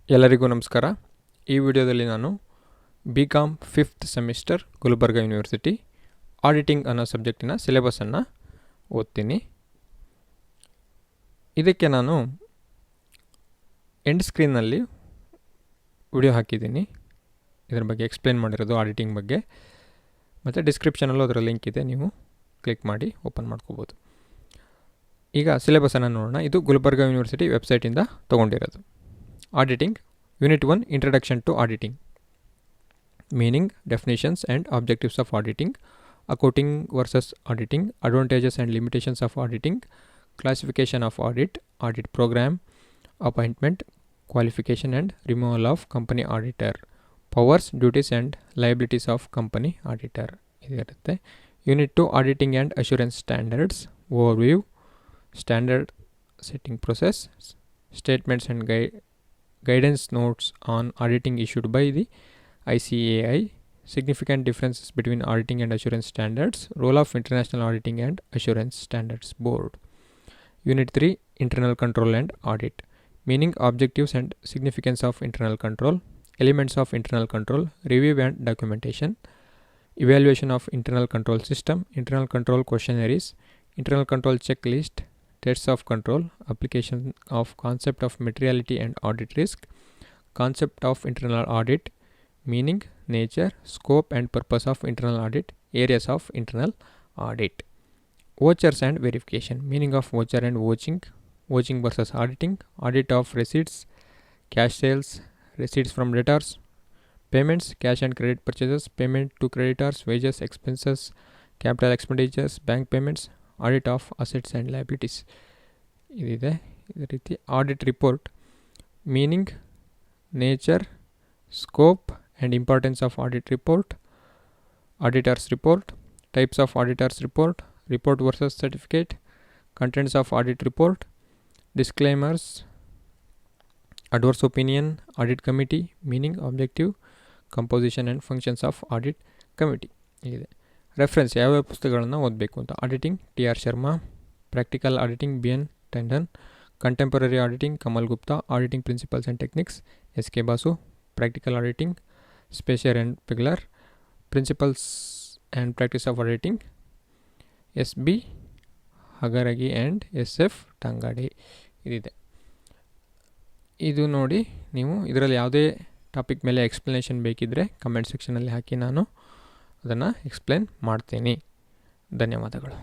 ಎಲ್ಲರಿಗೂ ನಮಸ್ಕಾರ. ಈ ವಿಡಿಯೋದಲ್ಲಿ ನಾನು BCom 5th semester Gulbarga university auditing ಅನ್ನೋ ಸಬ್ಜೆಕ್ಟಿನ ಸಿಲೆಬಸನ್ನು ಓದ್ತೀನಿ. ಇದಕ್ಕೆ ನಾನು ಎಂಡ್ ಸ್ಕ್ರೀನ್ನಲ್ಲಿ ವಿಡಿಯೋ ಹಾಕಿದ್ದೀನಿ. ಇದರ ಬಗ್ಗೆ ಎಕ್ಸ್ಪ್ಲೇನ್ ಮಾಡಿರೋದು ಆಡಿಟಿಂಗ್ ಬಗ್ಗೆ, ಮತ್ತು ಡಿಸ್ಕ್ರಿಪ್ಷನಲ್ಲೂ ಅದರ ಲಿಂಕ್ ಇದೆ, ನೀವು ಕ್ಲಿಕ್ ಮಾಡಿ ಓಪನ್ ಮಾಡ್ಕೋಬೋದು. ಈಗ ಸಿಲೆಬಸನ್ನು ನೋಡೋಣ. ಇದು Gulbarga university ವೆಬ್ಸೈಟಿಂದ ತೊಗೊಂಡಿರೋದು. Auditing Unit 1 Introduction to Auditing. Meaning, definitions and objectives of auditing, accounting versus auditing, advantages and limitations of auditing, classification of audit, audit program, appointment, qualification and removal of company auditor, powers, duties and liabilities of company auditor. ಇದಿರುತ್ತೆ. Unit 2 Auditing and Assurance Standards, overview, standard setting process, statements and guidance notes on auditing issued by the ICAI, significant differences between auditing and assurance standards, role of International Auditing and Assurance Standards Board. Unit 3 Internal Control and Audit, meaning, objectives and significance of internal control, elements of internal control, review and documentation, evaluation of internal control system, internal control questionnaires, internal control checklist, tests of control, application of concept of materiality and audit risk, concept of internal audit, meaning, nature, scope and purpose of internal audit, areas of internal audit. Vouchers and verification, meaning of voucher and vouching versus auditing, audit of receipts, cash sales, receipts from debtors, payments, cash and credit purchases, payment to creditors, wages, expenses, capital expenditures, bank payments, audit of assets and liabilities. ಇದಿದೆ. ಇದೇ ರೀತಿ audit report, meaning, nature, scope and importance of audit report, auditors report, types of auditors report, report versus certificate, contents of audit report, disclaimers, adverse opinion, audit committee, meaning, objective, composition and functions of audit committee. ಇದೆ. Reference, ಯಾವ್ಯಾವ ಪುಸ್ತಕಗಳನ್ನು ಓದಬೇಕು ಅಂತ: auditing TR Sharma, practical auditing BN Tandon, contemporary auditing Kamal Gupta, auditing principles and techniques SK Basu, practical auditing Spicer and Pegler, principles and practice of auditing SB Hagaragi and SF Tangadi. ಇದಿದೆ. ಇದು ನೋಡಿ, ನೀವು ಇದರಲ್ಲಿ ಯಾವುದೇ ಟಾಪಿಕ್ ಮೇಲೆ ಎಕ್ಸ್ಪ್ಲನೇಷನ್ ಬೇಕಿದ್ದರೆ ಕಮೆಂಟ್ ಸೆಕ್ಷನಲ್ಲಿ ಹಾಕಿ, ನಾನು ಅದನ್ನು ಎಕ್ಸ್ಪ್ಲೇನ್ ಮಾಡ್ತೀನಿ. ಧನ್ಯವಾದಗಳು.